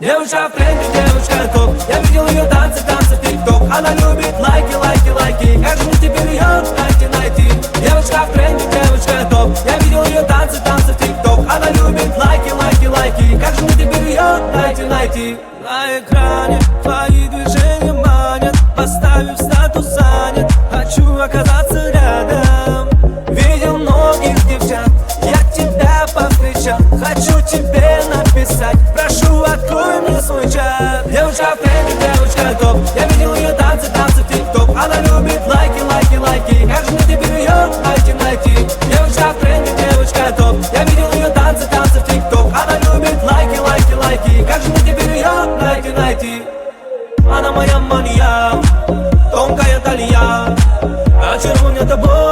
Девушка в тренде, девушка топ. Я видел ее танцы, танцы в тик-ток. Она любит лайки, лайки, лайки. Как же мне теперь ее найти? Девушка в тренде, девушка топ. Я видел ее танцы, танцы в тик-ток. Она любит лайки, лайки, лайки. Как же мне теперь ее найти? На экране твои движения манят. Поставив статус занят, хочу оказаться рядом. Видел многих девчат, я тебя повстречал. Хочу тебе написать, прошу, открой мне свой чат. Девушка в тренде, девушка топ. Я видел ее танцы, танцы в тик-ток. Она любит лайки, лайки, лайки. Как же мне теперь ее найти? Девушка в тренде, девушка топ. Я видел ее танцы, танцы в тик-ток. Она любит лайки, лайки, лайки. Как же мне теперь ее найти? Она моя мания, тонкая талия, очарована тобой.